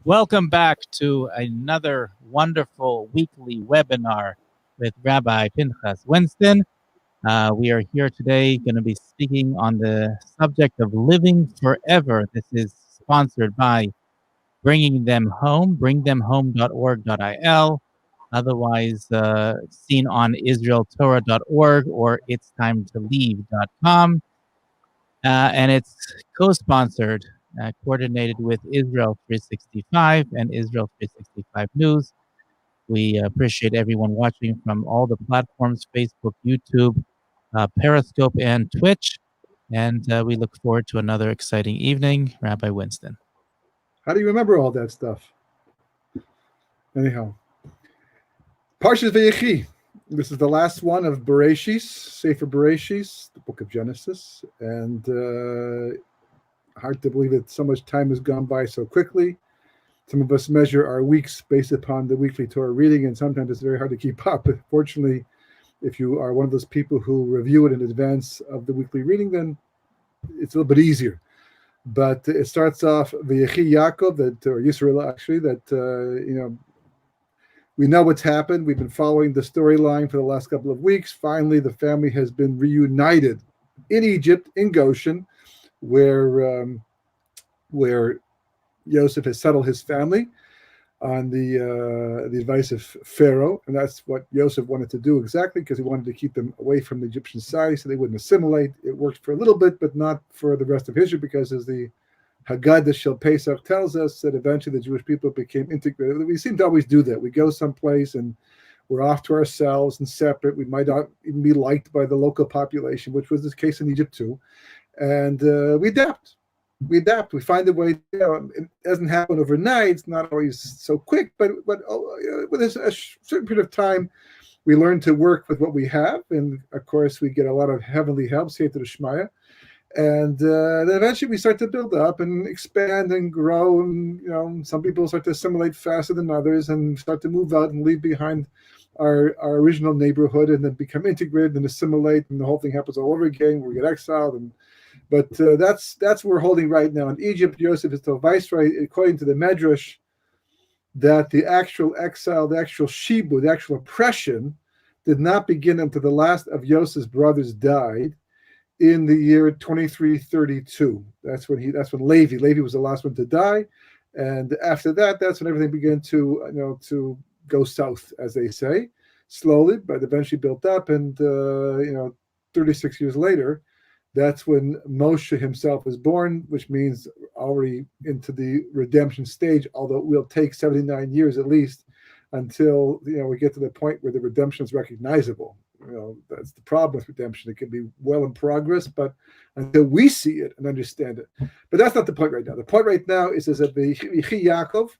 Welcome back to another wonderful weekly webinar with Rabbi Pinchas Winston. We are here today going to be speaking on the subject of living forever. This is sponsored by Bringing Them Home, bringthemhome.org.il, otherwise seen on israeltorah.org or itstimetolive.com. And it's co-sponsored, coordinated with Israel 365 and Israel 365 News. We appreciate everyone watching from all the platforms, Facebook, YouTube, Periscope, and Twitch. And we look forward to another exciting evening. Rabbi Winston. How do you remember all that stuff? Anyhow, Parshas Vayechi. This is the last one of Bereshis, Sefer Bereshis, the book of Genesis. And hard to believe that so much time has gone by so quickly. Some of us measure our weeks based upon the weekly Torah reading, and sometimes it's very hard to keep up. But fortunately, if you are one of those people who review it in advance of the weekly reading, then it's a little bit easier. But it starts off Vayechi Yaakov, or Yisrael actually, that we know what's happened. We've been following the storyline for the last couple of weeks. Finally, the family has been reunited in Egypt, in Goshen, where Yosef has settled his family on the advice of Pharaoh, and that's what Yosef wanted to do exactly, because he wanted to keep them away from the Egyptian side so they wouldn't assimilate. It worked for a little bit, but not for the rest of history, because as the Haggadah Shel Pesach tells us, that eventually the Jewish people became integrated. We seem to always do that. We go someplace and we're off to ourselves and separate. We might not even be liked by the local population, which was the case in Egypt too. And we adapt. We find a way. It doesn't happen overnight. It's not always so quick, but with a certain period of time, we learn to work with what we have. And of course, we get a lot of heavenly help, say to the Shmaya. And then eventually we start to build up and expand and grow. And, some people start to assimilate faster than others and start to move out and leave behind our original neighborhood and then become integrated and assimilate. And the whole thing happens all over again. We get exiled. But that's what we're holding right now. In Egypt, Yosef is the viceroy, according to the Medrash, that the actual exile, the actual shibud, the actual oppression did not begin until the last of Yosef's brothers died in the year 2332. That's when Levi was the last one to die. And after that, that's when everything began to go south, as they say, slowly, but eventually built up. And 36 years later, that's when Moshe himself was born, which means already into the redemption stage, although it will take 79 years at least until we get to the point where the redemption is recognizable. That's the problem with redemption. It can be well in progress, but until we see it and understand it. But that's not the point right now. The point right now is that Yaakov,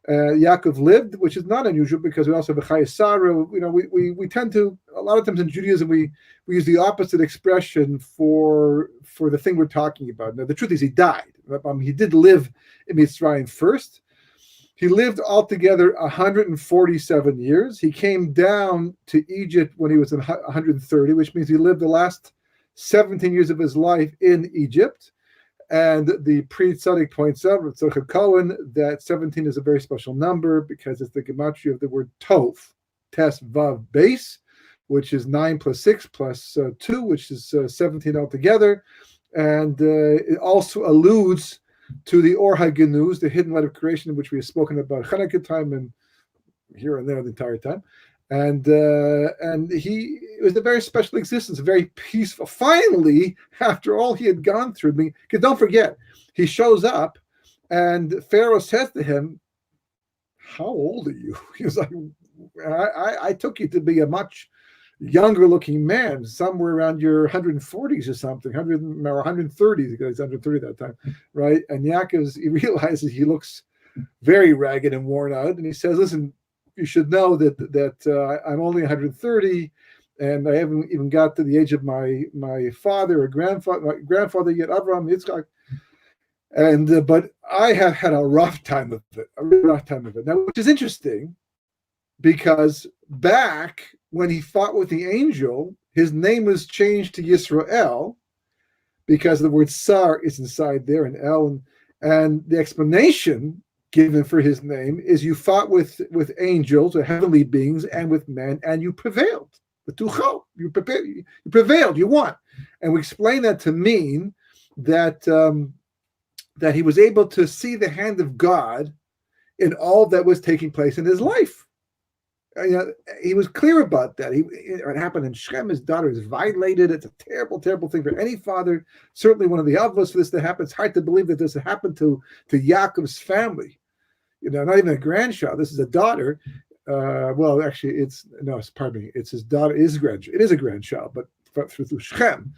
Yaakov lived, which is not unusual because we also have a Chayei Sarah. We tend to, a lot of times in Judaism, we use the opposite expression for the thing we're talking about. Now, the truth is he died. He did live in Mitzrayim first. He lived altogether 147 years. He came down to Egypt when he was 130, which means he lived the last 17 years of his life in Egypt. And the Pri Tzaddik points out, Tzaddik Cohen, that 17 is a very special number because it's the gematria of the word Tov, Tes Vav Beis, which is 9 plus 6 plus 2, which is 17 altogether. And it also alludes to the Or HaGenuz, the hidden light of creation, in which we have spoken about Hanukkah time and here and there the entire time. And it was a very special existence, very peaceful. Finally, after all he had gone through, because don't forget, he shows up and Pharaoh says to him, "How old are you?" He was like, I took you to be a much younger looking man, somewhere around your 140s or something, 100 or 130s, because he's under 30 that time, right? And Yaakov, he realizes he looks very ragged and worn out, and he says, "Listen, you should know that I'm only 130, and I haven't even got to the age of my father or grandfather yet, Abraham, Yitzchak, and but I have had a rough time of it, Now, which is interesting, because back when he fought with the angel, his name was changed to Yisrael because the word Sar is inside there and El, and the explanation given for his name is you fought with angels or heavenly beings and with men, and you prevailed. You prevailed, you won. And we explain that to mean that that he was able to see the hand of God in all that was taking place in his life. He was clear about that. It happened in Shem. His daughter is violated. It's a terrible, terrible thing for any father. Certainly one of the avos for this to happen. It's hard to believe that this happened to Yaakov's family. Not even a grandchild. This is a daughter. Well, actually, it's his daughter. It is a grandchild, but through Shem,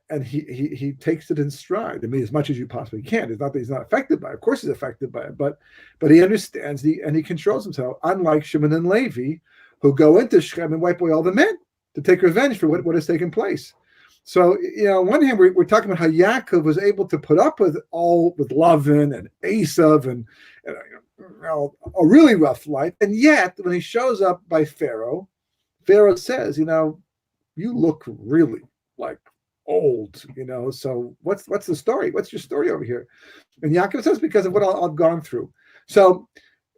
and he takes it in stride. I mean, as much as you possibly can. It's not that he's not affected by it. Of course he's affected by it, but he understands and he controls himself, unlike Shimon and Levi, who go into Shechem and wipe away all the men to take revenge for what has taken place. So, on one hand, we're talking about how Yaakov was able to put up with Lavan and Esav and a really rough life. And yet, when he shows up by Pharaoh says, you look really like old, so what's the story? What's your story over here? And Yaakov says, because of what I've gone through. So,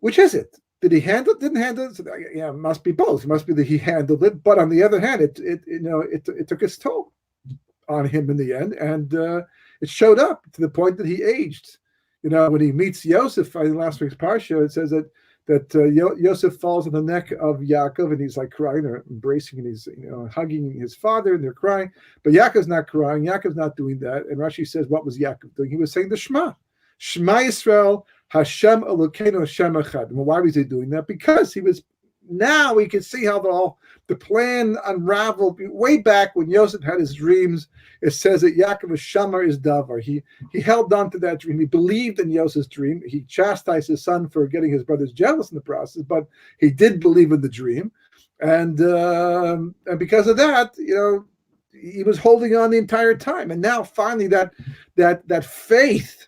which is it? Did he handle it? Didn't handle it? So, it must be both. It must be that he handled it, but on the other hand, it took its toll on him in the end, and it showed up to the point that he aged. When he meets Yosef in last week's parsha, it says that Yosef falls on the neck of Yaakov, and he's like crying or embracing, and he's hugging his father, and they're crying. But Yaakov's not crying. Yaakov's not doing that. And Rashi says, what was Yaakov doing? He was saying the Shema Yisrael, Hashem Elokeinu Hashem Echad. And why was he doing that? Because now we can see how the plan unraveled way back when Yosef had his dreams. It says that Yaakov was Shamar is Davar. He held on to that dream. He believed in Yosef's dream. He chastised his son for getting his brothers jealous in the process, but he did believe in the dream, and because of that, he was holding on the entire time. And now finally, that faith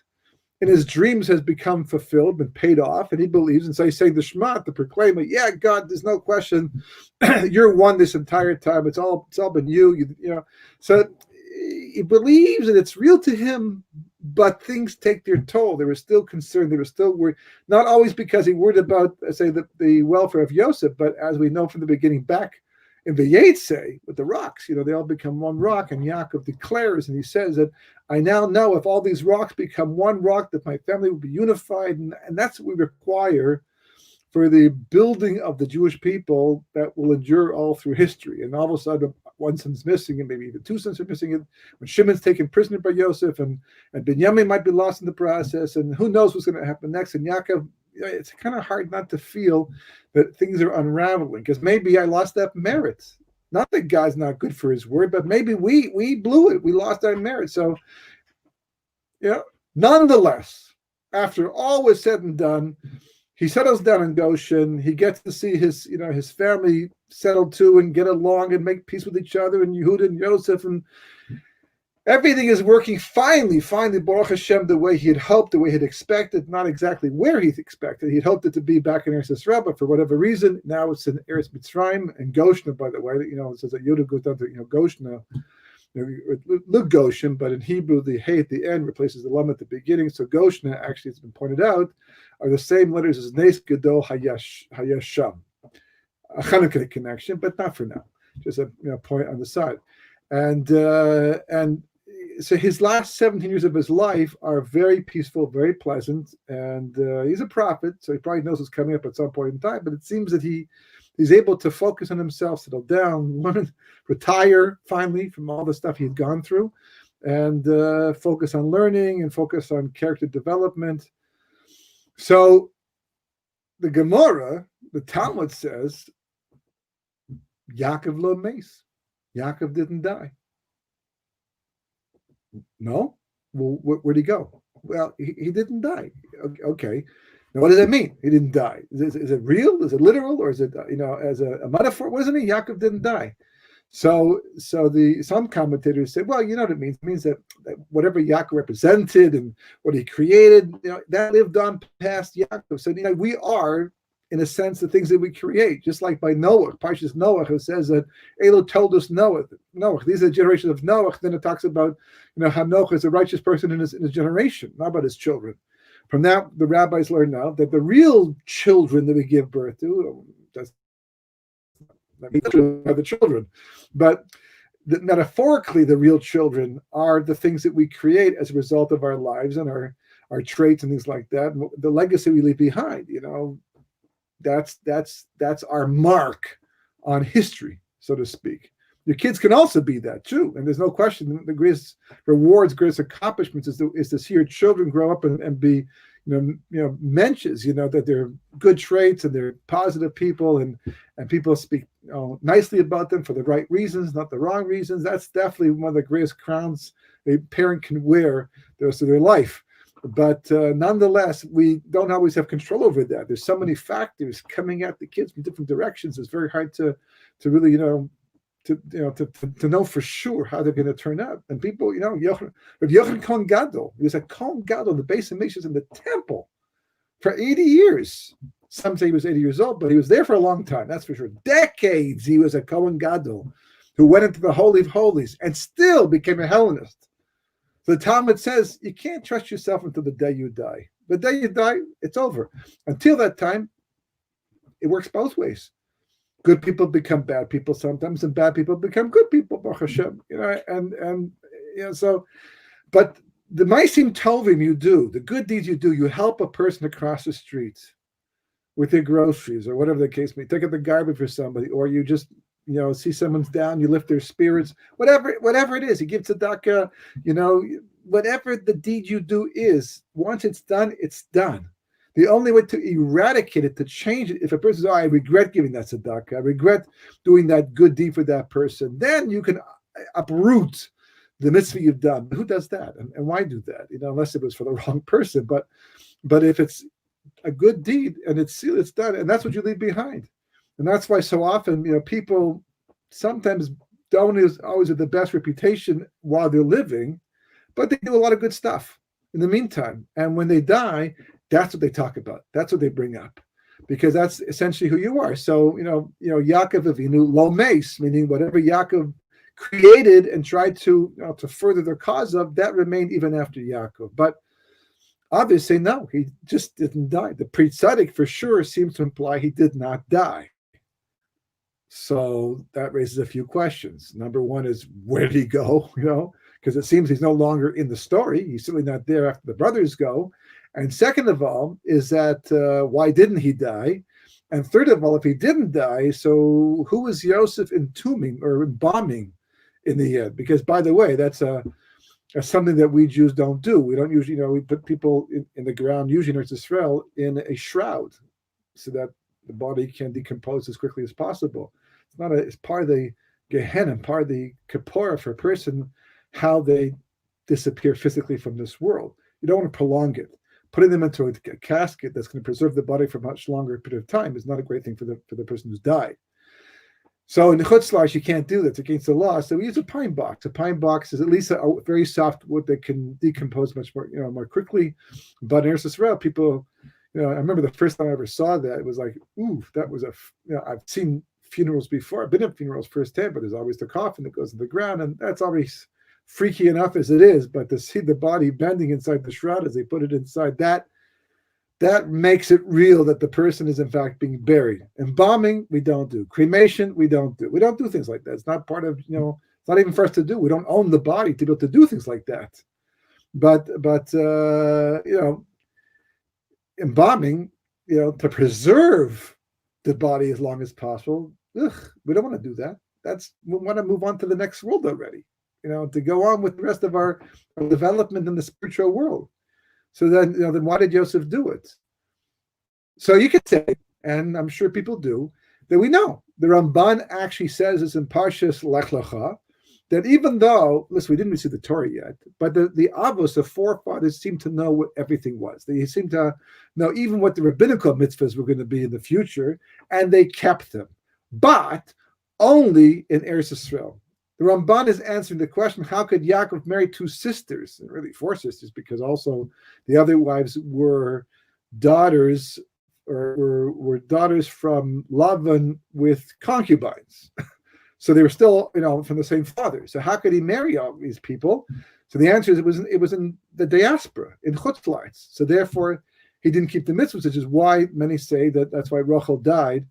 in his dreams has become fulfilled, been paid off, and he believes. And so he's saying the Shema to proclaim it. Yeah, God, there's no question. You're one this entire time. It's all been you. So he believes, and it's real to him. But things take their toll. They were still concerned. They were still worried. Not always because he worried about, say, the welfare of Yosef, but as we know from the beginning, back in the Yetzei with the rocks, they all become one rock, and Yaakov declares, and he says that I now know if all these rocks become one rock, that my family will be unified, and that's what we require for the building of the Jewish people that will endure all through history. And all of a sudden, one son's missing, and maybe even two sons are missing it. When Shimon's taken prisoner by Yosef, and Binyamin might be lost in the process, and who knows what's going to happen next. And Yaakov, it's kind of hard not to feel that things are unraveling, because maybe I lost that merit. Not that God's not good for his word, but maybe we blew it. We lost our merit. So, nonetheless, after all was said and done, he settles down in Goshen. He gets to see his family settled too and get along and make peace with each other, and Yehuda and Yosef, and everything is working finally, Baruch Hashem, the way he had hoped, the way he had expected, not exactly where he expected. He had hoped it to be back in Eretz Yisrael, but for whatever reason, now it's in Eretz Mitzrayim and Goshen, by the way. It says that Yehuda goes down to Goshen, look Goshen, but in Hebrew, the hey at the end replaces the lam at the beginning. So Goshen, actually, it's been pointed out, are the same letters as Nes Gadol Hayasham. A Chanukah connection, but not for now. Just a point on the side. And so his last 17 years of his life are very peaceful, very pleasant, and he's a prophet, so he probably knows what's coming up at some point in time. But it seems that he's able to focus on himself, settle down, learn, retire finally from all the stuff he'd gone through, and focus on learning and focus on character development. So the Gemara, the Talmud says, Yaakov lo meis. Yaakov didn't die. No? Well, where'd he go? Well, he didn't die. Okay. Now, what does that mean? He didn't die. Is it real? Is it literal? Or is it, as a metaphor? What does it mean? Yaakov didn't die. So some commentators say, well, you know what it means? It means that whatever Yaakov represented and what he created, that lived on past Yaakov. So, we are in a sense, the things that we create, just like by Noah, Parshas Noah, who says that Elo told us Noah, these are the generations of Noah. Then it talks about, how Noah is a righteous person in his generation, not about his children. From that, the rabbis learn now that the real children that we give birth to, that's are the children, but metaphorically, the real children are the things that we create as a result of our lives and our traits and things like that. And the legacy we leave behind, that's our mark on history, so to speak. Your kids can also be that too, and there's no question. The greatest rewards, greatest accomplishments is to see your children grow up and be, mensches, that they're good traits and they're positive people, and people speak nicely about them for the right reasons, not the wrong reasons. That's definitely one of the greatest crowns a parent can wear the rest of their life. But nonetheless, we don't always have control over that. There's so many factors coming at the kids from different directions. It's very hard to really, to know for sure how they're going to turn out. And people, Yochanan Kohen Gadol, he was a Kohen Gadol, the base of nations in the temple for 80 years. Some say he was 80 years old, but he was there for a long time, that's for sure. Decades he was a Kohen Gadol who went into the Holy of Holies and still became a Hellenist. The Talmud says you can't trust yourself until the day you die. The day you die, it's over. Until that time, it works both ways. Good people become bad people sometimes, and bad people become good people, Baruch Hashem. So, but the Maisim Tovim you do, the good deeds you do, you help a person across the street with their groceries or whatever the case may be. Take out the garbage for somebody, or you just see someone's down, you lift their spirits, whatever it is, you give tzedakah, whatever the deed you do is, once it's done, it's done. The only way to eradicate it, to change it, if a person says, I regret giving that tzedakah, I regret doing that good deed for that person, then you can uproot the mitzvah you've done. But who does that? And why do that? Unless it was for the wrong person. But if it's a good deed and it's done, and that's what you leave behind. And that's why so often, people sometimes don't always have the best reputation while they're living, but they do a lot of good stuff in the meantime. And when they die, that's what they talk about. That's what they bring up, because that's essentially who you are. So, Yaakov Avinu lo meis, meaning whatever Yaakov created and tried to further their cause of, that remained even after Yaakov. But obviously, no, he just didn't die. The Pri Tzaddik for sure seems to imply he did not die. So that raises a few questions. Number one is, where did he go? Because it seems he's no longer in the story. He's certainly not there after the brothers go. And second of all, is that why didn't he die? And third of all, if he didn't die, so who was Yosef entombing or embalming in the end? Because, by the way, that's something that we Jews don't do. We don't usually, we put people in the ground, usually in Eretz Israel, in a shroud so that the body can decompose as quickly as possible. It's part of the Gehenna, part of the Kippur for a person, how they disappear physically from this world. You don't want to prolong it. Putting them into a casket that's going to preserve the body for a much longer period of time is not a great thing for the person who's died. So in the Chutz La'aretz, you can't do that. It's against the law. So we use a pine box. A pine box is at least a very soft wood that can decompose much more, more quickly. But in Eretz Israel, people, I remember the first time I ever saw that, it was like, ooh, that was I've seen funerals before. I've been at funerals firsthand, but there's always the coffin that goes in the ground, and that's always freaky enough as it is. But to see the body bending inside the shroud as they put it inside, that makes it real that the person is in fact being buried. Embalming, we don't do. Cremation, we don't do. We don't do things like that. It's not part of, it's not even for us to do. We don't own the body to be able to do things like that. But embalming, to preserve the body as long as possible, we don't want to do that. We want to move on to the next world already, to go on with the rest of our development in the spiritual world. So then why did Joseph do it? So you could say, and I'm sure people do, that we know. The Ramban actually says this in Parshas Lech Lecha, that even though, listen, we didn't receive the Torah yet, but the Avos, the forefathers, seemed to know what everything was. They seemed to know even what the rabbinical mitzvahs were going to be in the future, and they kept them. But only in Eretz Yisrael. The Ramban is answering the question, how could Yaakov marry two sisters, and really four sisters, because also the other wives were daughters were daughters from Lavan with concubines. So they were still, from the same father. So how could he marry all these people? So the answer is it was in the diaspora, in Chutzlaritz. So therefore, he didn't keep the mitzvahs, which is why many say that's why Rachel died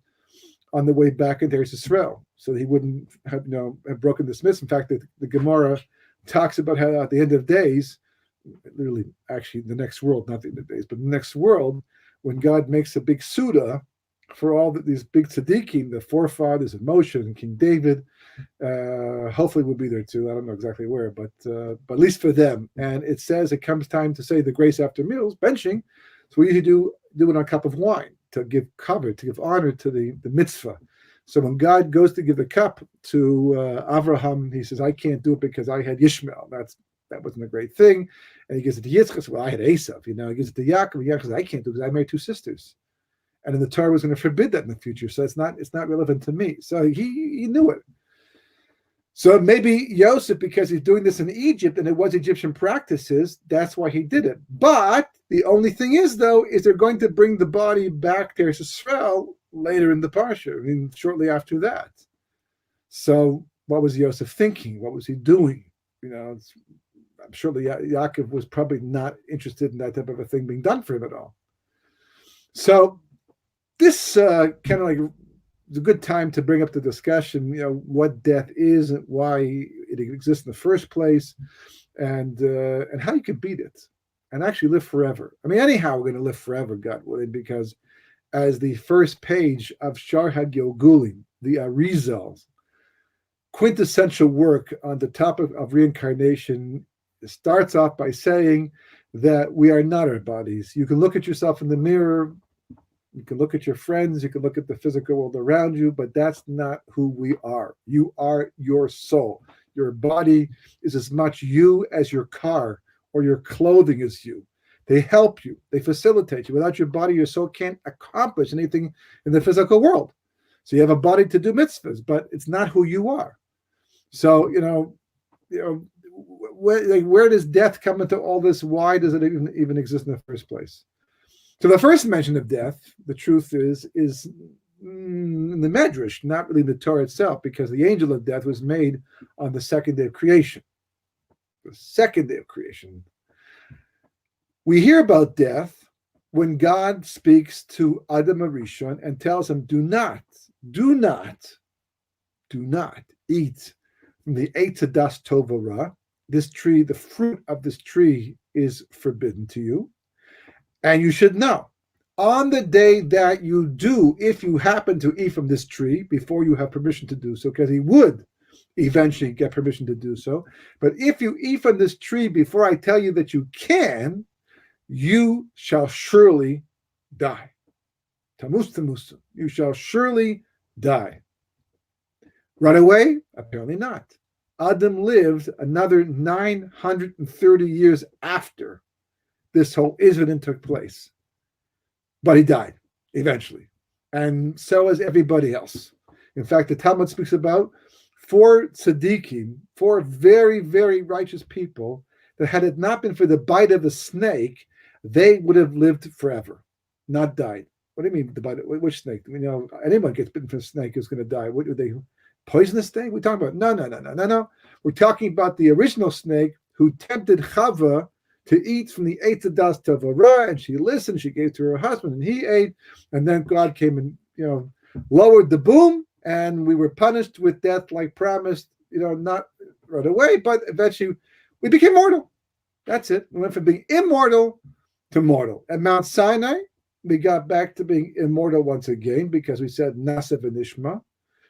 on the way back into Eretz Yisrael, so that he wouldn't have broken this mitzvah. In fact, the Gemara talks about how at the end of days, literally, actually, the next world, not the end of days, but the next world, when God makes a big Suda for all these big tzaddikim, the forefathers of Moshe and King David, hopefully we'll be there too. I don't know exactly where, but at least for them. And it says it comes time to say the grace after meals, benching. So we usually do it on a cup of wine to give cover, to give honor to the mitzvah. So when God goes to give the cup to Avraham, he says, I can't do it because I had Yishmael. That wasn't a great thing. And he gives it to Yitzchak. Well, I had Esav. He gives it to Yaakov. Yaakov says, I can't do it because I married two sisters. And then the Torah was going to forbid that in the future. So it's not relevant to me. So he knew it. So maybe Yosef, because he's doing this in Egypt and it was Egyptian practices, that's why he did it. But the only thing is, though, is they're going to bring the body back to Israel later in the Parsha, shortly after that. So what was Yosef thinking? What was he doing? I'm sure Yaakov was probably not interested in that type of a thing being done for him at all. So this kind of like it's a good time to bring up the discussion, what death is and why it exists in the first place, and how you can beat it and actually live forever. Anyhow, we're going to live forever, God willing, because as the first page of Shar HaGilgulim, the Arizal's quintessential work on the topic of reincarnation, starts off by saying that we are not our bodies. You can look at yourself in the mirror, you can look at your friends, you can look at the physical world around you, but that's not who we are. You are your soul. Your body is as much you as your car or your clothing is you. They help you. They facilitate you. Without your body, your soul can't accomplish anything in the physical world. So you have a body to do mitzvahs, but it's not who you are. So, where does death come into all this? Why does it even exist in the first place? So the first mention of death, the truth is in the Medrash, not really in the Torah itself, because the angel of death was made on the second day of creation. The second day of creation. We hear about death when God speaks to Adam Arishon and tells him, do not eat from the Eitz Hadas Tov Ra. This tree, the fruit of this tree is forbidden to you. And you should know, on the day that you do, if you happen to eat from this tree before you have permission to do so, because he would eventually get permission to do so, but if you eat from this tree before I tell you that you can, you shall surely die. Tamus tamusa. You shall surely die. Right away? Apparently not. Adam lived another 930 years after this whole incident took place. But he died eventually. And so has everybody else. In fact, the Talmud speaks about 4 tzaddikim, 4 very, very righteous people, that had it not been for the bite of the snake, they would have lived forever, not died. What do you mean the bite? Which snake? Anyone gets bitten from a snake is going to die. What do they poison the snake? We're talking about no. We're talking about the original snake who tempted Chava to eat from the Eitz Hadas Tov Ra, and she listened. She gave to her husband, and he ate. And then God came and lowered the boom, and we were punished with death, like promised. Not right away, but eventually we became mortal. That's it. We went from being immortal to mortal. At Mount Sinai, we got back to being immortal once again because we said Nasa v'nishma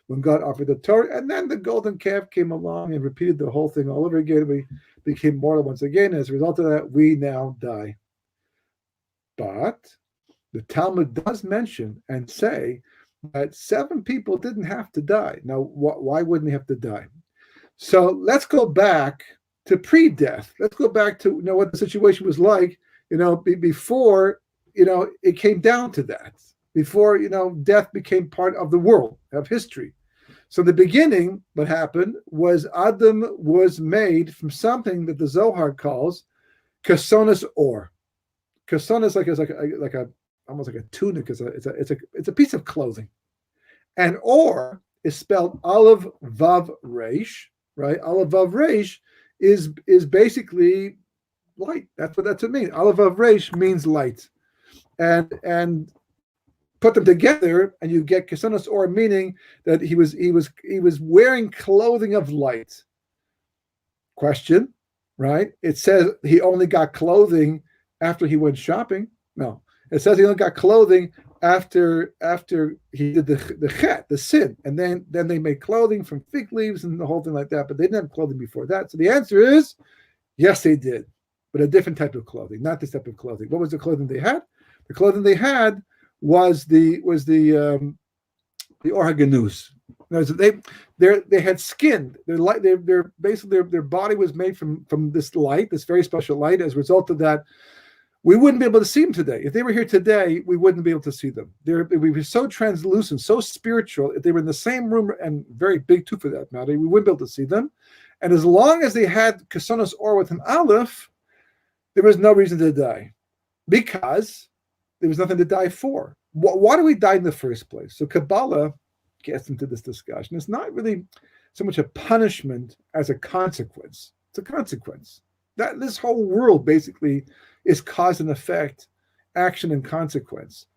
when God offered the Torah, and then the golden calf came along and repeated the whole thing all over again. We became mortal once again. As a result of that, we now die. But the Talmud does mention and say that 7 people didn't have to die. Now, why wouldn't they have to die? So let's go back to pre-death. Let's go back to what the situation was like, before it came down to that. Before death became part of the world, of history. So in the beginning, what happened was Adam was made from something that the Zohar calls kasonas or. Kasonas like a almost like a tunic. It's a piece of clothing. And or is spelled Aleph Vav Resh, right? Aleph Vav Resh is basically light. That's what it means. Aleph Vav Resh means light, and put them together, and you get Kesanos Or, meaning that he was wearing clothing of light. Question, right? It says he only got clothing after he went shopping. No, it says he only got clothing after he did the chet, the sin, and then they made clothing from fig leaves and the whole thing like that. But they didn't have clothing before that. So the answer is yes, they did, but a different type of clothing, not this type of clothing. What was the clothing they had? The clothing they had was the Or HaGanuz. They had skin. They're basically their body was made from this light, this very special light. As a result of that, we wouldn't be able to see them today. If they were here today, we wouldn't be able to see them. It would be so translucent, so spiritual. If they were in the same room, and very big too for that matter, we wouldn't be able to see them. And as long as they had Kesanos Or with an Aleph, there was no reason to die, because there was nothing to die for. Why do we die in the first place? So Kabbalah gets into this discussion. It's not really so much a punishment as a consequence. It's a consequence. That this whole world basically is cause and effect, action and consequence.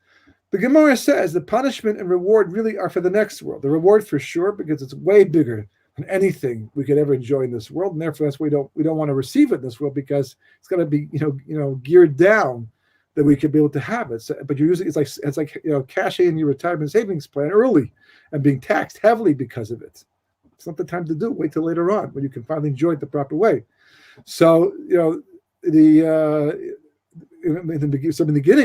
The Gemara says the punishment and reward really are for the next world. The reward for sure, because it's way bigger than anything we could ever enjoy in this world, and therefore that's why we don't want to receive it in this world, because it's got to be geared down that we could be able to have it. So, but you're using it's like cashing in your retirement savings plan early and being taxed heavily because of it. It's not the time to do it. Wait till later on when you can finally enjoy it the proper way. So in the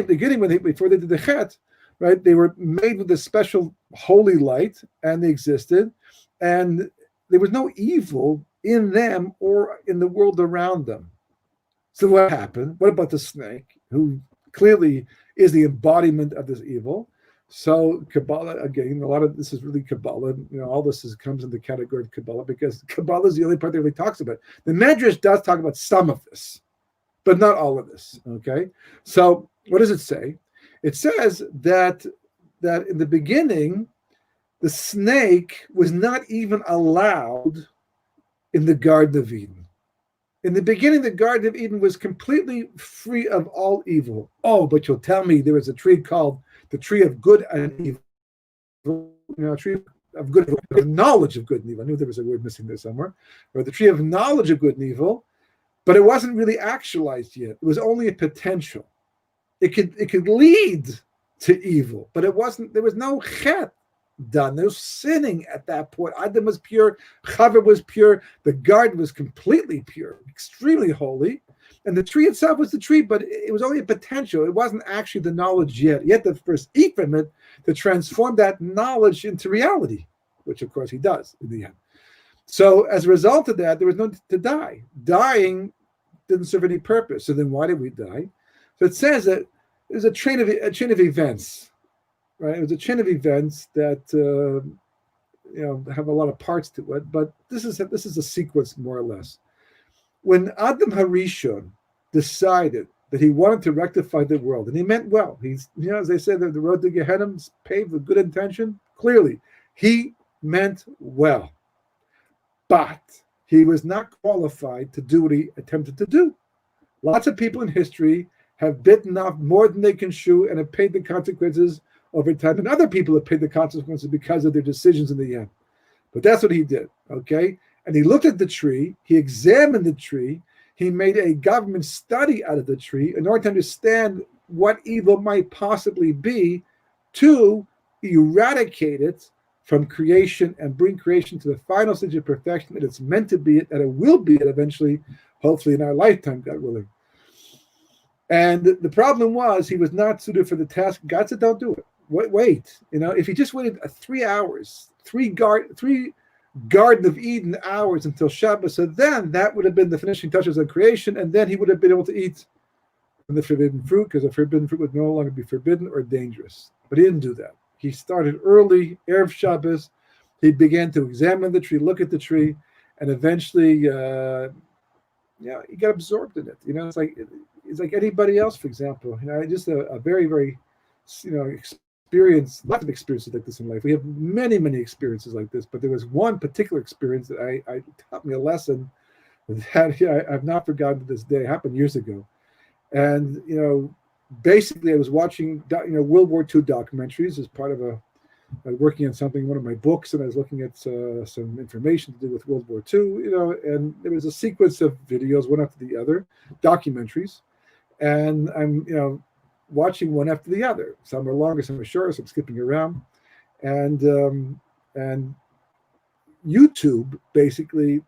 beginning before they did the chet, right, they were made with a special holy light, and they existed, and there was no evil in them or in the world around them. So what happened? What about the snake, who clearly is the embodiment of this evil? So Kabbalah, again, a lot of this is really Kabbalah. All this comes in the category of Kabbalah, because Kabbalah is the only part that really talks about it. The Medrash does talk about some of this, but not all of this. Okay, so what does it say? It says that in the beginning, the snake was not even allowed in the Garden of Eden. In the beginning, the Garden of Eden was completely free of all evil. Oh, but you'll tell me there was a tree called the tree of good and evil, a tree of good and evil, knowledge of good and evil. I knew there was a word missing there somewhere. Or the tree of knowledge of good and evil, but it wasn't really actualized yet. It was only a potential. It could lead to evil, but it wasn't. There was no chet done. There was sinning at that point. Adam was pure, Chava was pure, the garden was completely pure, extremely holy, and the tree itself was the tree, but it was only a potential. It wasn't actually the knowledge yet. Yet to first eat from it to transform that knowledge into reality, which of course he does in the end. So as a result of that, there was no to die. Dying didn't serve any purpose. So then why did we die? So it says that there's a chain of events. Right, it was a chain of events that have a lot of parts to it, but this is a sequence more or less. When Adam Harishon decided that he wanted to rectify the world, and he meant well, he's as they said, that the road to Gehenna is paved with good intention. Clearly, he meant well, but he was not qualified to do what he attempted to do. Lots of people in history have bitten off more than they can chew and have paid the consequences over time, and other people have paid the consequences because of their decisions in the end. But that's what he did, okay? And he looked at the tree, he examined the tree, he made a government study out of the tree in order to understand what evil might possibly be, to eradicate it from creation and bring creation to the final stage of perfection that it's meant to be, that it will be it eventually, hopefully in our lifetime, God willing. And the problem was he was not suited for the task. God said, don't do it. Wait. If he just waited 3 hours, three Garden of Eden hours until Shabbos, so then that would have been the finishing touches on creation, and then he would have been able to eat from the forbidden fruit, because the forbidden fruit would no longer be forbidden or dangerous. But he didn't do that. He started early, Erev Shabbos. He began to examine the tree, look at the tree, and eventually, he got absorbed in it. It's like anybody else, for example. Just a very, very experience, lots of experiences like this in life. We have many, many experiences like this, but there was one particular experience that I taught me a lesson that I've not forgotten to this day. It happened years ago. And, basically I was watching, World War II documentaries as part of working on something, one of my books, and I was looking at some information to do with World War II, and there was a sequence of videos, one after the other, documentaries, and I'm, watching one after the other. Some are longer, some are shorter, so I'm skipping around, and YouTube basically,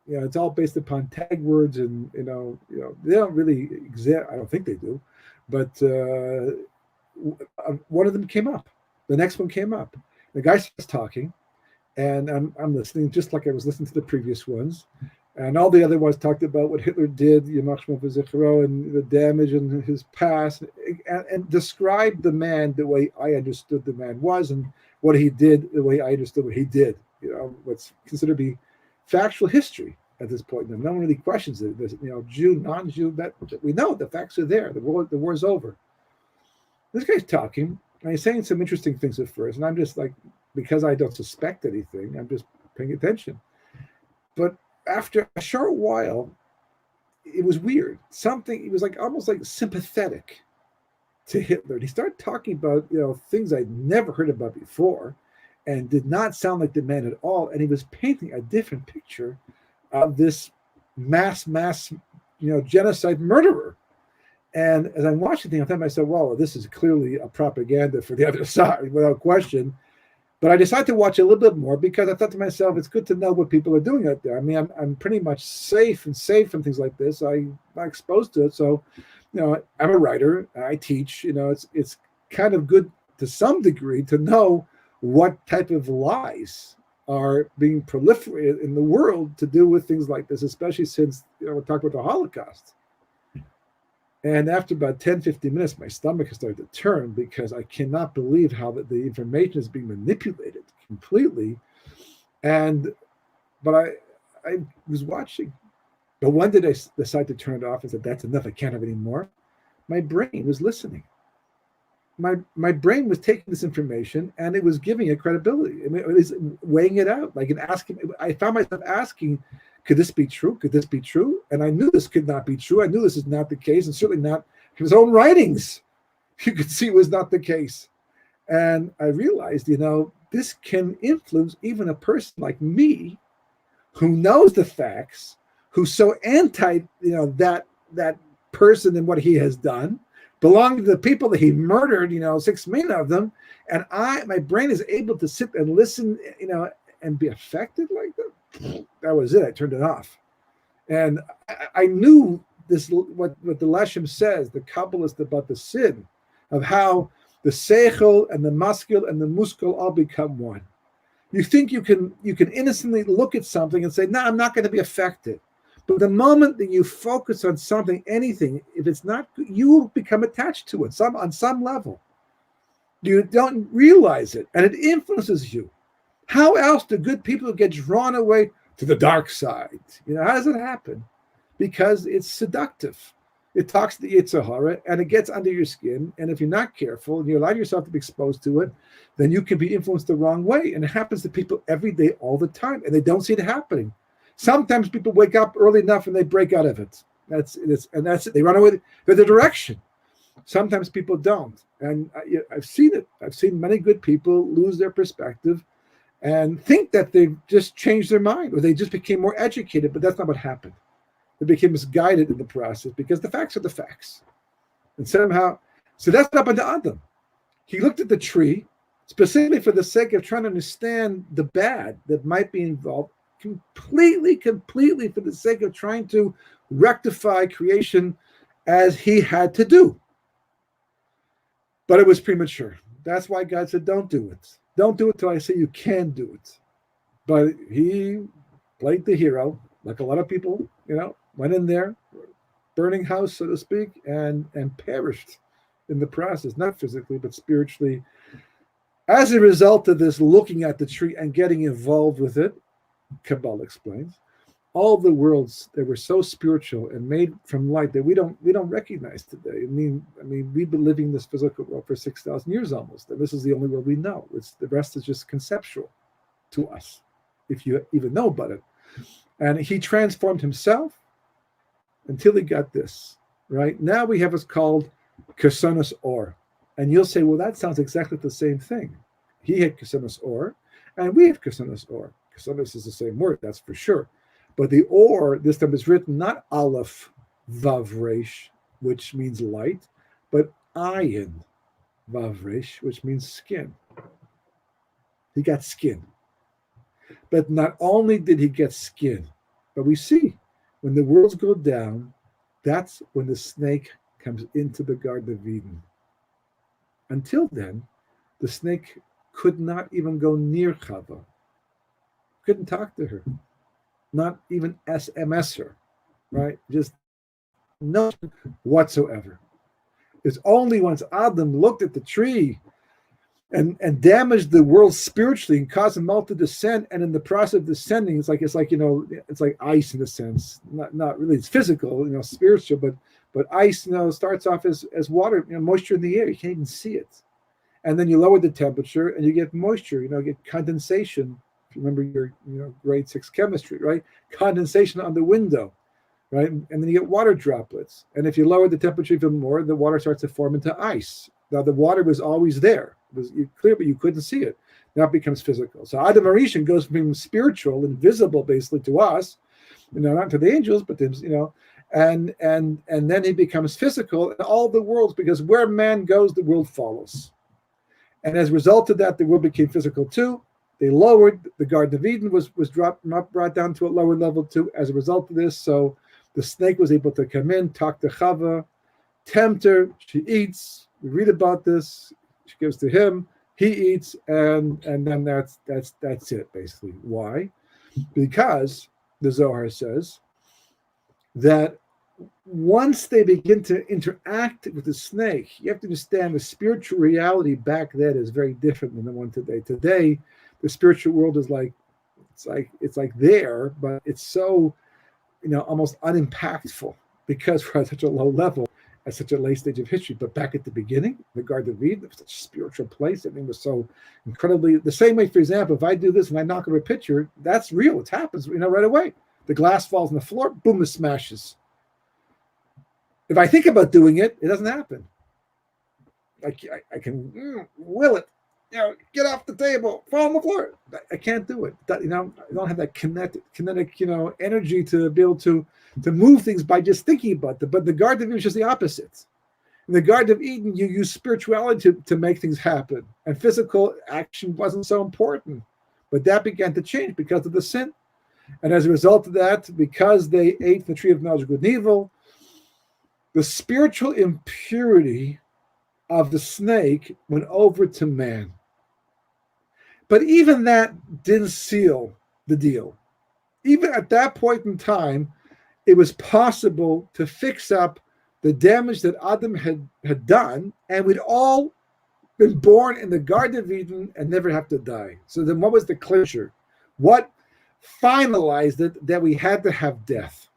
it's all based upon tag words, and they don't really exist. I don't think they do, but one of them came up. The next one came up. The guy starts talking, and I'm listening, just like I was listening to the previous ones, and all the other ones talked about what Hitler did, and the damage in his past, and described the man the way I understood the man was, and what he did the way I understood what he did. What's considered to be factual history at this point. No one really questions it. There's, Jew, non-Jew, that we know the facts are there. The war's over. This guy's talking, and he's saying some interesting things at first, and I'm just like, because I don't suspect anything, I'm just paying attention. But after a short while, it was weird. It was like almost like sympathetic to Hitler. And he started talking about things I'd never heard about before, and did not sound like the man at all. And he was painting a different picture of this mass, genocide murderer. And as I'm watching things, I thought to myself, well, this is clearly a propaganda for the other side, without question. But I decided to watch a little bit more because I thought to myself, it's good to know what people are doing out there. I mean, I'm pretty much safe from things like this. I'm not exposed to it. So, I'm a writer. I teach. It's kind of good to some degree to know what type of lies are being proliferated in the world to do with things like this, especially since we're talking about the Holocaust. And after about 10, 15 minutes, my stomach has started to turn because I cannot believe how the information is being manipulated completely. But I was watching. But when did I decide to turn it off and said, that's enough, I can't have any more? My brain was listening. My brain was taking this information and it was giving it credibility. I mean, it was weighing it out, like, and asking. I found myself asking, could this be true? Could this be true? And I knew this could not be true. I knew this is not the case, and certainly not his own writings. You could see it was not the case. And I realized, this can influence even a person like me, who knows the facts, who's so anti, that person and what he has done, belonging to the people that he murdered, 6 million of them. And my brain is able to sit and listen, and be affected like that. That was it. I turned it off. And I knew this, what the Leshem says, the Kabbalist, about the sin, of how the seichel and the maskil and the muskal all become one. You think you can innocently look at something and say, no, I'm not going to be affected. But the moment that you focus on something, anything, if it's not, you become attached to it on some level. You don't realize it, and it influences you. How else do good people get drawn away to the dark side? How does it happen? Because it's seductive. It talks to the Yetzer Hara, and it gets under your skin. And if you're not careful and you allow yourself to be exposed to it, then you can be influenced the wrong way. And it happens to people every day, all the time, and they don't see it happening. Sometimes people wake up early enough and they break out of it. That's it. They run away with the direction. Sometimes people don't. And I've seen it. I've seen many good people lose their perspective and think that they've just changed their mind, or they just became more educated, but that's not what happened. They became misguided in the process because the facts are the facts. And somehow, so that's what happened to Adam. He looked at the tree specifically for the sake of trying to understand the bad that might be involved, completely for the sake of trying to rectify creation as he had to do. But it was premature. That's why God said, don't do it. Don't do it till I say you can do it. But he played the hero, like a lot of people, went in there, burning house, so to speak, and perished in the process, not physically, but spiritually, as a result of this looking at the tree and getting involved with it, Kabbalah explains. all the worlds that were so spiritual and made from light that we don't recognize today. I mean, we've been living in this physical world for 6,000 years almost, and this is the only world we know. The rest is just conceptual to us, if you even know about it. And he transformed himself until he got this. Right now, we have what's called Kesonos Or, and you'll say, well, that sounds exactly the same thing. He had Kesonos Or, and we have Kesonos Or. Kesonos is the same word, that's for sure. But the Or, this time is written not Aleph Vav Resh, which means light, but Ayin Vav Resh, which means skin. He got skin. But not only did he get skin, but we see when the worlds go down, that's when the snake comes into the Garden of Eden. Until then, the snake could not even go near Chava, couldn't talk to her, not even SMS her, right? Just no whatsoever. It's only once Adam looked at the tree and damaged the world spiritually and caused them all to descend, and in the process of descending, it's like it's like ice in a sense. Not really, it's physical, spiritual, but ice, starts off as water, moisture in the air. You can't even see it. And then you lower the temperature and you get moisture, you get condensation. If you remember your grade 6 chemistry, right? Condensation on the window, right? And then you get water droplets. And if you lower the temperature even more, the water starts to form into ice. Now the water was always there. It was clear, but you couldn't see it. Now it becomes physical. So Adam Arishan goes from being spiritual and visible basically to us, not to the angels, but and then he becomes physical in all the worlds, because where man goes, the world follows. And as a result of that, the world became physical too. They lowered, the Garden of Eden was brought down to a lower level too as a result of this. So the snake was able to come in, talk to Chava, tempt her, she eats. We read about this. She gives to him, he eats, and then that's it basically. Why? Because the Zohar says that once they begin to interact with the snake, you have to understand the spiritual reality back then is very different than the one today. Today, the spiritual world is it's like there, but it's so almost unimpactful because we're at such a low level at such a late stage of history. But back at the beginning, the Garden of Eden, it was such a spiritual place. Everything was so incredibly the same way. For example, if I do this and I knock over a pitcher, that's real. It happens, right away. The glass falls on the floor, boom, it smashes. If I think about doing it, it doesn't happen. I can will it, get off the table, fall on the floor. I can't do it. I don't have that kinetic, energy to be able to move things by just thinking about them. But the Garden of Eden is just the opposite. In the Garden of Eden, you use spirituality to make things happen, and physical action wasn't so important. But that began to change because of the sin, and as a result of that, because they ate the tree of knowledge of good and evil, the spiritual impurity of the snake went over to man. But even that didn't seal the deal. Even at that point in time, it was possible to fix up the damage that Adam had done, and we'd all been born in the Garden of Eden and never have to die. So then what was the clincher? What finalized it that we had to have death?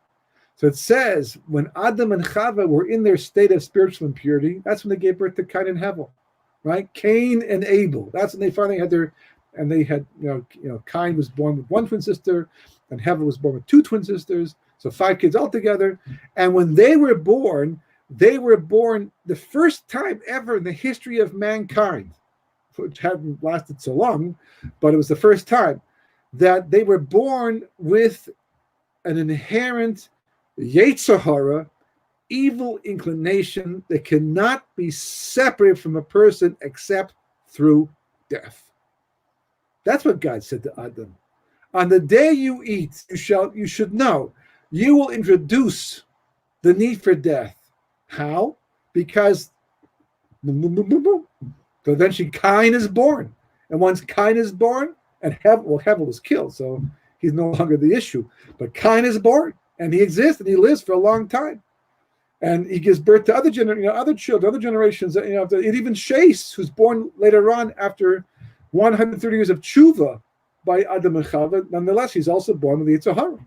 So it says when Adam and Chava were in their state of spiritual impurity, that's when they gave birth to Cain and Hevel, right? Cain and Abel. That's when they finally had Cain was born with one twin sister, and Hevel was born with two twin sisters, so 5 kids altogether. And when they were born the first time ever in the history of mankind, which hadn't lasted so long, but it was the first time that they were born with an inherent Yetzer Hara, evil inclination that cannot be separated from a person except through death. That's what God said to Adam. On the day you eat, you should know, you will introduce the need for death. How? Because so eventually Cain is born. And once Cain is born, and Hevel was killed, so he's no longer the issue. But Cain is born, and he exists, and he lives for a long time. And he gives birth to other children, other generations. Even Shais, who's born later on after 130 years of tshuva by Adam and Chava, nonetheless, he's also born with the Yetzer Hara.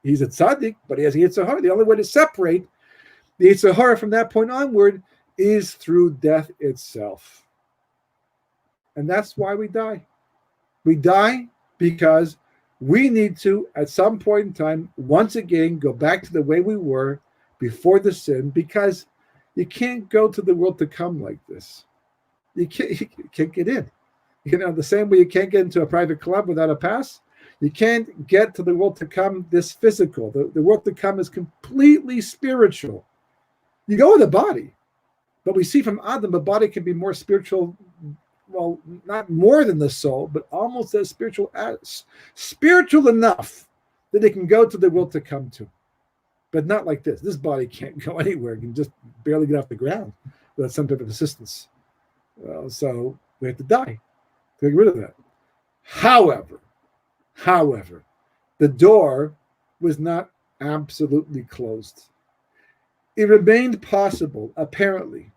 He's a tzaddik, but he has a Yetzer Hara. The only way to separate the Yetzer Hara from that point onward is through death itself. And that's why we die. We die because we need to, at some point in time, once again, go back to the way we were before the sin, because you can't go to the world to come like this. You can't get in. The same way you can't get into a private club without a pass, you can't get to the world to come this physical. The world to come is completely spiritual. You go with the body, but we see from Adam, the body can be more spiritual, well, not more than the soul, but almost as spiritual enough that it can go to the world to come to. But not like this. This body can't go anywhere. It can just barely get off the ground without some type of assistance. So we have to die to get rid of that. However, the door was not absolutely closed. It remained possible, apparently,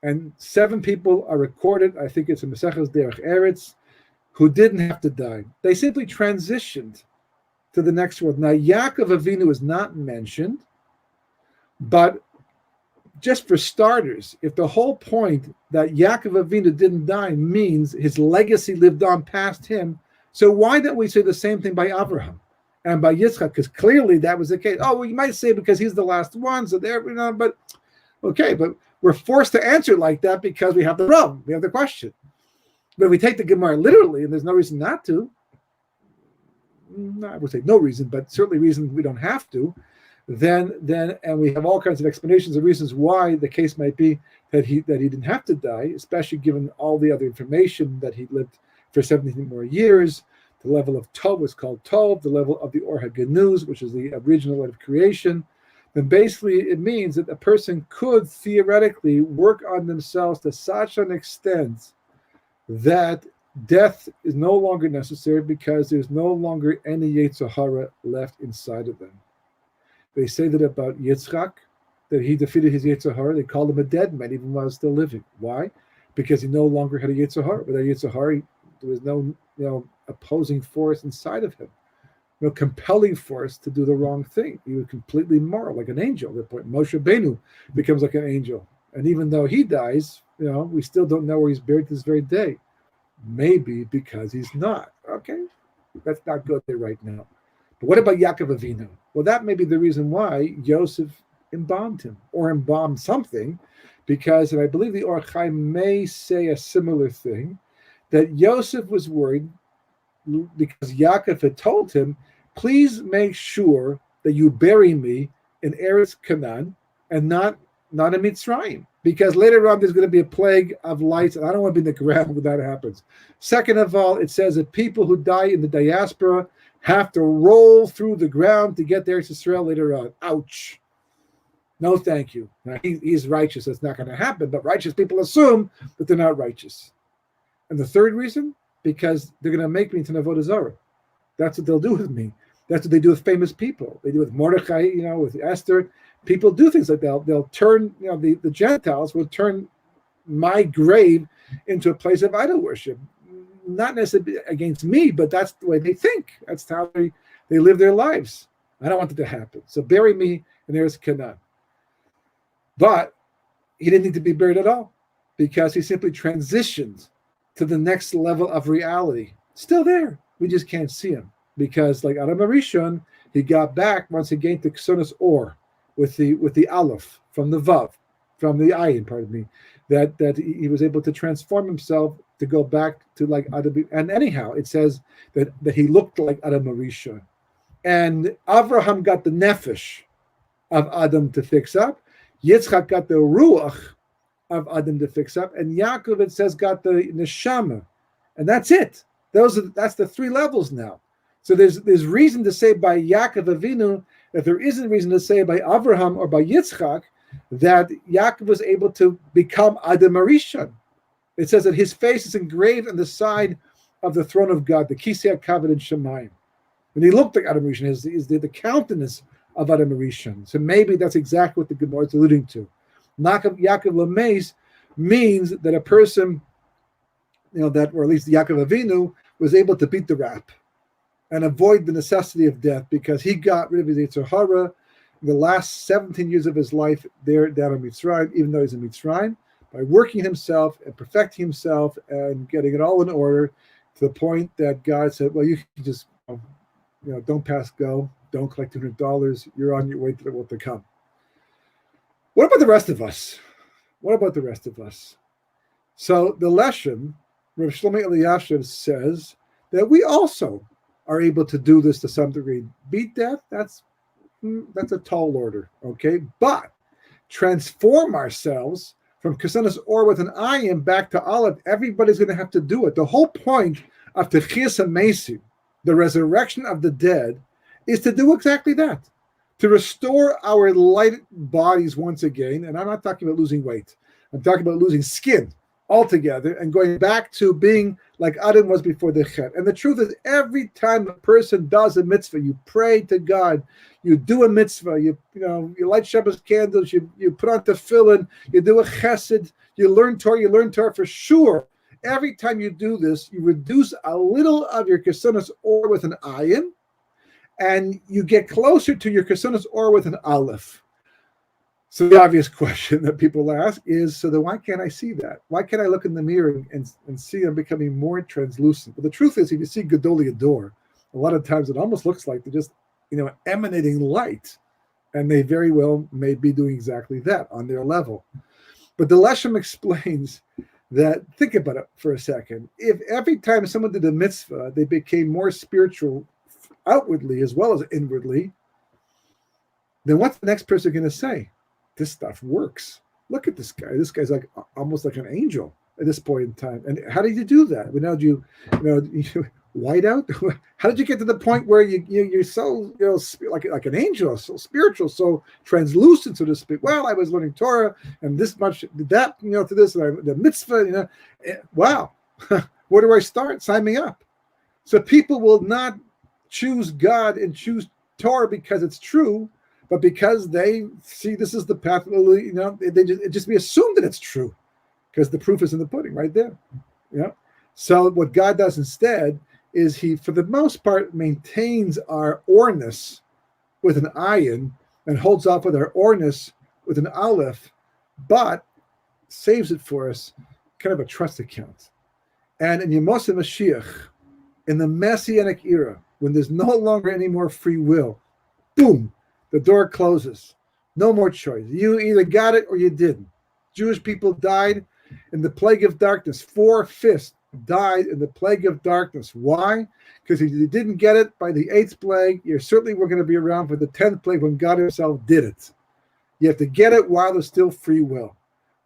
and 7 people are recorded, I think it's in Maseches Derech Eretz, who didn't have to die. They simply transitioned to the next world. Now, Yaakov Avinu is not mentioned, but just for starters, if the whole point that Yaakov Avinu didn't die means his legacy lived on past him, so why don't we say the same thing by Abraham and by Yitzchak? Because clearly that was the case. Oh, well, you might say because he's the last one, so there, but okay, but we're forced to answer it like that because we have the problem, we have the question. But if we take the Gemara literally, and there's no reason not to, I would say no reason, but certainly reason we don't have to, then and we have all kinds of explanations and reasons why the case might be that he didn't have to die, especially given all the other information that he lived for 17 more years. The level of Tov was called Tov, the level of the Or HaGenuz, which is the original light of creation. Then basically it means that a person could theoretically work on themselves to such an extent that death is no longer necessary because there's no longer any Yetzer Hara left inside of them. They say that about Yitzchak, that he defeated his Yetzer Hara. They called him a dead man even while he was still living. Why? Because he no longer had a Yetzer Hara. Without Yetzer Hara, there was no opposing force inside of him, no compelling force to do the wrong thing. He was completely moral, like an angel. At that point, Moshe Benu becomes like an angel. And even though he dies, we still don't know where he's buried to this very day. Maybe because he's not. Okay, let's not go there right now. But what about Yaakov Avinu? Well, that may be the reason why Yosef embalmed him, or embalmed something, because, and I believe the Or Chaim may say a similar thing, that Yosef was worried because Yaakov had told him, please make sure that you bury me in Eretz Canaan and not in Mitzrayim, because later on there's going to be a plague of lights, and I don't want to be in the ground when that happens. Second of all, it says that people who die in the diaspora have to roll through the ground to get there to Israel later on. Ouch. No, thank you. Now, he's righteous. That's not going to happen, but righteous people assume that they're not righteous. And the third reason, because they're going to make me into Avodah Zarah. That's what they'll do with me. That's what they do with famous people. They do with Mordechai, with Esther. People do things like that. They'll turn, the Gentiles will turn my grave into a place of idol worship. Not necessarily against me, but that's the way they think. That's how they live their lives. I don't want it to happen. So bury me in Eretz Canaan. But he didn't need to be buried at all because he simply transitioned to the next level of reality. Still there. We just can't see him because, like Adam Arishon, he got back once he gained the Ksonos Or with the Aleph from the Vav, from the Ayin, pardon me, that he was able to transform himself to go back to like Adam. And anyhow, it says that he looked like Adam Arishon. And Avraham got the nefesh of Adam to fix up. Yitzchak got the ruach of Adam to fix up, and Yaakov, it says, got the neshama, and that's it. That's the 3 levels now. So there's reason to say by Yaakov Avinu that there isn't reason to say by Avraham or by Yitzchak that Yaakov was able to become Adam Arishon. It says that his face is engraved on the side of the throne of God, the Kisei HaKavod in Shemayim. And he looked like Adam Arishon, is the countenance of Adam Arishon. So maybe that's exactly what the Gemara is alluding to. Yaakov Lameis means that a person, or at least Yaakov Avinu, was able to beat the rap. and avoid the necessity of death, because he got rid of his Yetzer Hara the last 17 years of his life there down in Mitzrayim, even though he's in Mitzrayim, by working himself and perfecting himself and getting it all in order, to the point that God said, well, you can just, don't pass go, don't collect $200, you're on your way to the world to come. What about the rest of us? What about the rest of us? So the Leshem, Rav Shlomo Eliashiv, says that we also are able to do this to some degree. Beat death, that's a tall order, okay? But transform ourselves from Kesanas Or with an ayin back to Aleph, everybody's going to have to do it. The whole point of Techias HaMesim, the resurrection of the dead, is to do exactly that, to restore our light bodies once again. And I'm not talking about losing weight. I'm talking about losing skin altogether and going back to being like Adam was before the Chet. And the truth is, every time a person does a mitzvah, you pray to God, you do a mitzvah, you light Shabbos candles, you put on tefillin, you do a chesed, you learn Torah for sure. Every time you do this, you reduce a little of your Kesanas Or with an ayin, and you get closer to your Kesanas Or with an aleph. So the obvious question that people ask is, so then why can't I see that? Why can't I look in the mirror and see I'm becoming more translucent? But the truth is, if you see Gedolei Ador, a lot of times it almost looks like they're just, emanating light. And they very well may be doing exactly that on their level. But the Leshem explains that, think about it for a second. If every time someone did a mitzvah, they became more spiritual outwardly as well as inwardly, then what's the next person going to say? This stuff works. Look at this guy. This guy's like almost like an angel at this point in time. And how did you do that? You white out? How did you get to the point where you're so like an angel, so spiritual, so translucent, so to speak? Well, I was learning Torah and this much did that, to this, and the mitzvah, wow. Where do I start? Sign me up. So people will not choose God and choose Torah because it's true, but because they see this is the path, it just be assumed that it's true, because the proof is in the pudding right there. So what God does instead is he, for the most part, maintains our orness with an ayin and holds off with our orness with an aleph, but saves it for us, kind of a trust account. And in Yemos HaMashiach, in the Messianic era, when there's no longer any more free will, boom, the door closes. No more choice. You either got it or you didn't. Jewish people died in the plague of darkness. 4/5 died in the plague of darkness. Why? Because if you didn't get it by the 8th plague, you certainly were going to be around for the 10th plague when God himself did it. You have to get it while there's still free will.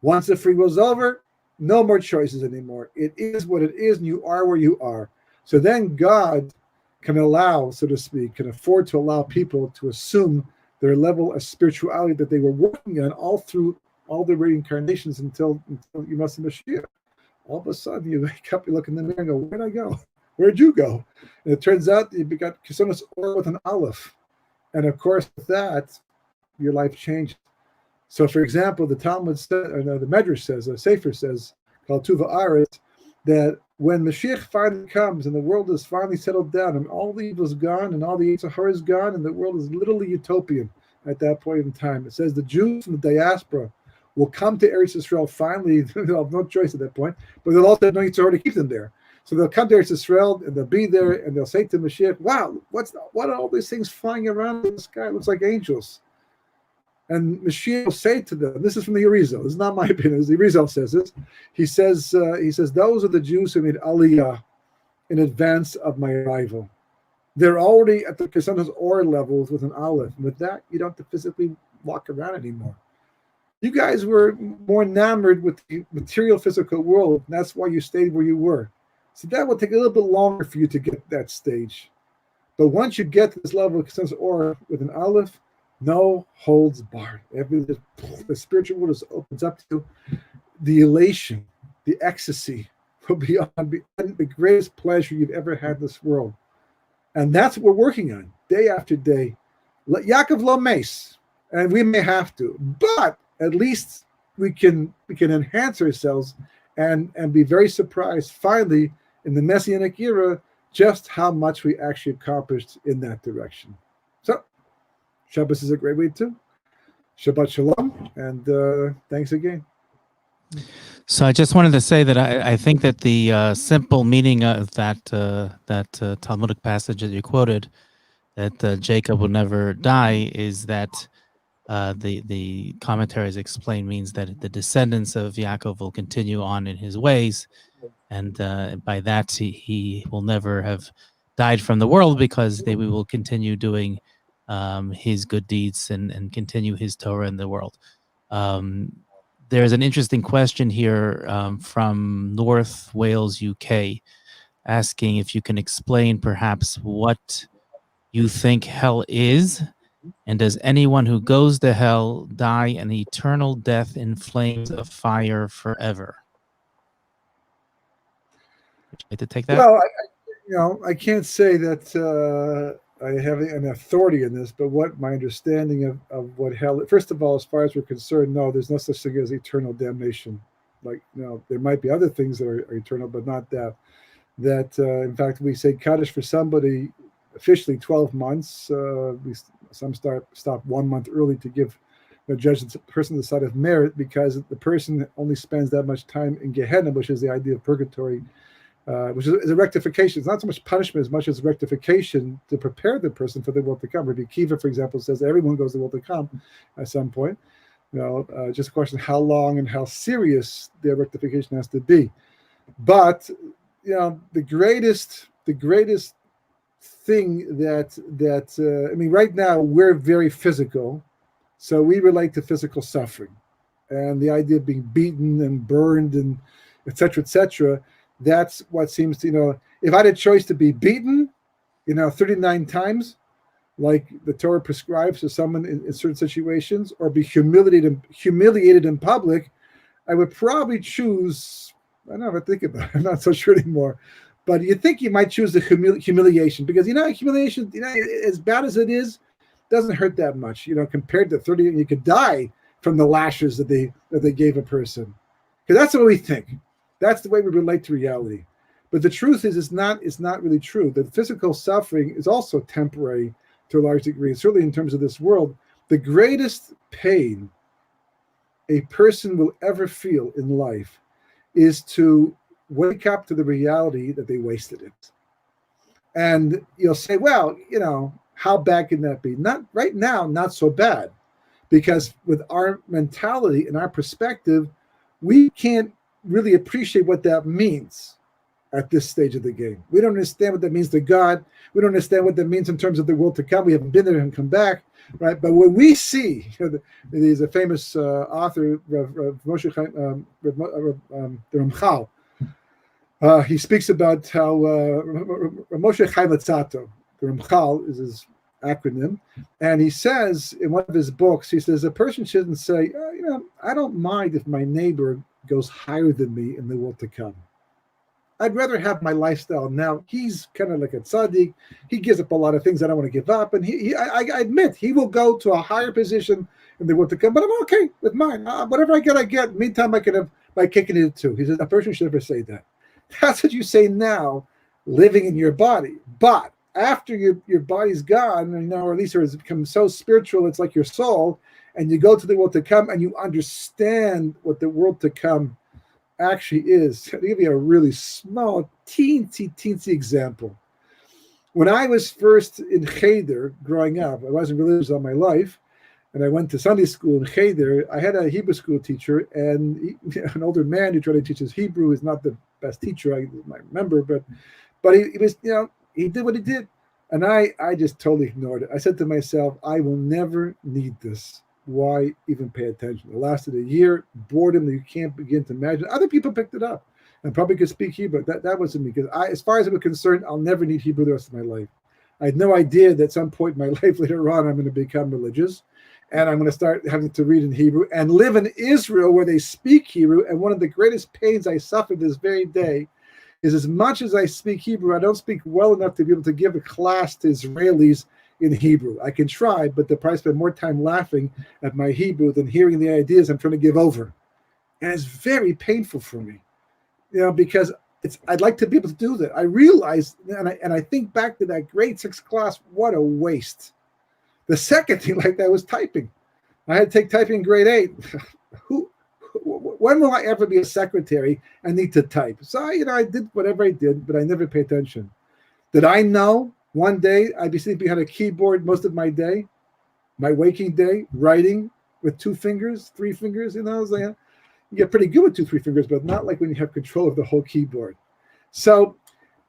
Once the free will's over, no more choices anymore. It is what it is, and you are where you are. So then God can allow, so to speak, can afford to allow people to assume their level of spirituality that they were working on all through all the reincarnations until you must have Mashiach. All of a sudden, you wake up, you look in the mirror and go, where'd I go? Where'd you go? And it turns out you got Kesanas Or with an aleph. And of course, with that, your life changed. So, for example, the Talmud says, the Medrash says, the Sefer says, called Tuva Aretz, that when Mashiach finally comes and the world is finally settled down and all the evil is gone and all the Yetzer Hara is gone and the world is literally utopian at that point in time, it says the Jews from the diaspora will come to Eretz Yisrael finally. They'll have no choice at that point, but they'll also have no Yetzer Hara to keep them there. So they'll come to Eretz Yisrael and they'll be there and they'll say to Mashiach, wow, what are all these things flying around in the sky? It looks like angels. And Mashiach will say to them, this is from the Arizal, this is not my opinion, the Arizal says this. He says, those are the Jews who made Aliyah in advance of my arrival. They're already at the Kesanas Or levels with an aleph. And with that, you don't have to physically walk around anymore. You guys were more enamored with the material physical world. And that's why you stayed where you were. So that will take a little bit longer for you to get that stage. But once you get to this level of Kesanas Or with an aleph, no holds barred. The spiritual world opens up to the elation, the ecstasy, will be the greatest pleasure you've ever had in this world. And that's what we're working on day after day. Yaakov lo mace, and we may have to, but at least we can enhance ourselves and be very surprised finally in the Messianic era just how much we actually accomplished in that direction. So, Shabbos is a great way too. Shabbat Shalom, and thanks again. So I just wanted to say that I think that the simple meaning of that Talmudic passage that you quoted, that Jacob will never die, is that the commentaries explain means that the descendants of Yaakov will continue on in his ways, and by that he will never have died from the world, because we will continue doing his good deeds and continue his Torah in the world. There's an interesting question here from North Wales, UK, asking if you can explain perhaps what you think hell is, and does anyone who goes to hell die an eternal death in flames of fire forever? Would you like to take that? Well, I can't say that I have an authority in this, but what my understanding of what hell, first of all, as far as we're concerned, no, there's no such thing as eternal damnation. Like, there might be other things that are eternal, but not that. In fact, we say Kaddish for somebody officially 12 months. Some stop 1 month early to give judge the person the side of merit, because the person only spends that much time in Gehenna, which is the idea of purgatory, which is a rectification. It's not so much punishment as much as rectification to prepare the person for the world to come. Rabbi Kiva, for example, says that everyone goes to the world to come at some point. Just a question of how long and how serious their rectification has to be. But the greatest thing that I mean, right now we're very physical, so we relate to physical suffering, and the idea of being beaten and burned and etc. That's what seems to, if I had a choice to be beaten, 39 times, like the Torah prescribes to someone in certain situations, or be humiliated in public, I would probably choose, I don't know if I think about it, I'm not so sure anymore, but you think you might choose the humiliation, because, humiliation, as bad as it is, doesn't hurt that much, compared to 30, you could die from the lashes that they gave a person. Because that's what we think. That's the way we relate to reality. But the truth is, it's not really true. The physical suffering is also temporary to a large degree, certainly in terms of this world. The greatest pain a person will ever feel in life is to wake up to the reality that they wasted it. And you'll say, well, how bad can that be? Not right now, not so bad. Because with our mentality and our perspective, we can't really appreciate what that means at this stage of the game. We don't understand what that means to God. We don't understand what that means in terms of the world to come. We haven't been there and come back, right? But when we see, there's a famous author, the Ramchal. He speaks about how Moshe Chaim Latzato, the Ramchal is his acronym, and he says in one of his books, he says, a person shouldn't say, I don't mind if my neighbor goes higher than me in the world to come. I'd rather have my lifestyle now. He's kind of like a tzaddik. He gives up a lot of things I don't want to give up, and I admit he will go to a higher position in the world to come. But I'm okay with mine. Whatever I get. Meantime, I can have my cake and eat it too. He says a person should never say that. That's what you say now, living in your body. But after your body's gone, or at least it's become so spiritual, it's like your soul, and you go to the world to come and you understand what the world to come actually is. I'll give you a really small, teensy example. When I was first in Cheder growing up, I wasn't religious all my life, and I went to Sunday school in Cheder. I had a Hebrew school teacher, and an older man who tried to teach us Hebrew. Is not the best teacher I might remember, but he was, he did what he did. And I just totally ignored it. I said to myself, I will never need this. Why even pay attention? It lasted a year, boredom that you can't begin to imagine. Other people picked it up and probably could speak Hebrew. That wasn't me, because as far as I'm concerned, I'll never need Hebrew the rest of my life. I had no idea that at some point in my life later on, I'm going to become religious, and I'm going to start having to read in Hebrew and live in Israel where they speak Hebrew. And one of the greatest pains I suffered this very day is, as much as I speak Hebrew, I don't speak well enough to be able to give a class to Israelis in Hebrew. I can try, but they'll probably spend more time laughing at my Hebrew than hearing the ideas I'm trying to give over. And it's very painful for me, because I'd like to be able to do that. I realize, and I think back to that grade 6 class, what a waste. The second thing like that was typing. I had to take typing in grade 8. When will I ever be a secretary and need to type? So, I did whatever I did, but I never paid attention. Did I know one day I'd be sitting behind a keyboard most of my day, my waking day, writing with 2 fingers, 3 fingers? I was like, you get pretty good with 2, 3 fingers, but not like when you have control of the whole keyboard. So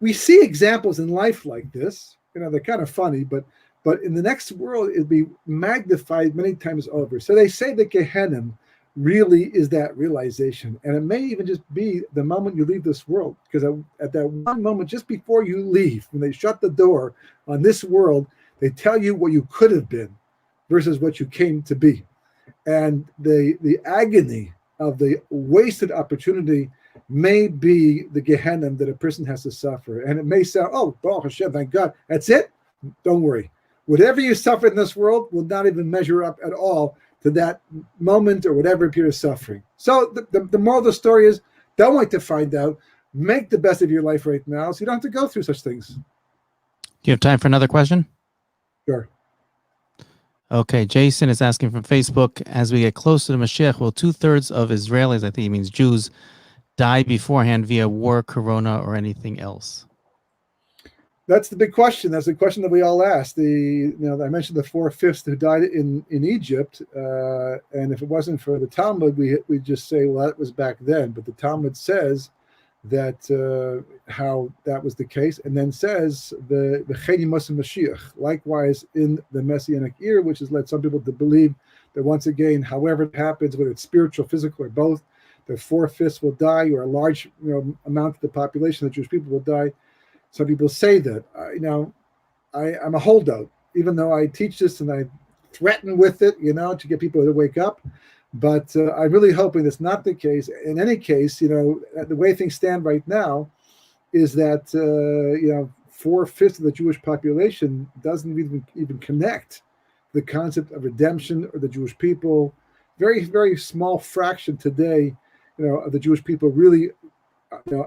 we see examples in life like this. They're kind of funny, but in the next world, it'd be magnified many times over. So they say that Gehenna really is that realization. And it may even just be the moment you leave this world, because at that one moment, just before you leave, when they shut the door on this world, they tell you what you could have been versus what you came to be. And the agony of the wasted opportunity may be the Gehenna that a person has to suffer. And it may sound, oh, Baruch Hashem, thank God, that's it? Don't worry. Whatever you suffer in this world will not even measure up at all to that moment or whatever period of suffering. So the moral of the story is, don't wait to find out. Make the best of your life right now so you don't have to go through such things. Do you have time for another question? Sure. Okay, Jason is asking from Facebook, as we get closer to Mashiach, will 2/3 of Israelis, I think he means Jews, die beforehand via war, corona, or anything else? That's the big question. That's the question that we all ask. I mentioned the 4/5 who died in Egypt, and if it wasn't for the Talmud, we just say, well, that was back then. But the Talmud says that how that was the case, and then says the Cheni Moshe Mashiach. Likewise, in the Messianic era, which has led some people to believe that once again, however it happens, whether it's spiritual, physical, or both, the 4/5 will die, or a large amount of the population of Jewish people will die. Some people say that. I'm a holdout, even though I teach this and I threaten with it, to get people to wake up. But I'm really hoping that's not the case. In any case, the way things stand right now is that 4/5 of the Jewish population doesn't even connect the concept of redemption or the Jewish people. Very, very small fraction today, of the Jewish people really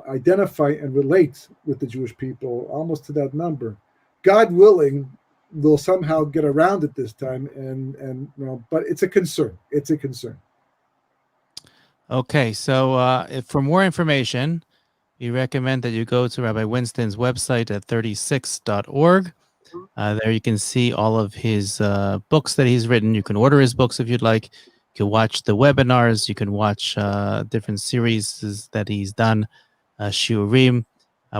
identify and relate with the Jewish people, almost to that number. God willing, they'll somehow get around it this time, but it's a concern. It's a concern. Okay, so if for more information, we recommend that you go to Rabbi Winston's website at 36.org. There you can see all of his books that he's written. You can order his books if you'd like. You can watch the webinars. You can watch different series that he's done, Shiurim.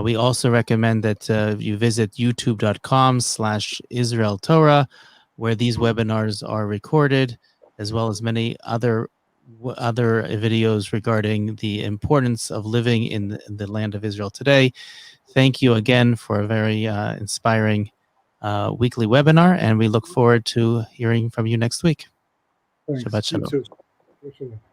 We also recommend that you visit youtube.com/Israel Torah, where these webinars are recorded, as well as many other videos regarding the importance of living in the land of Israel today. Thank you again for a very inspiring weekly webinar, and we look forward to hearing from you next week. Thanks. Shabbat shalom. You too.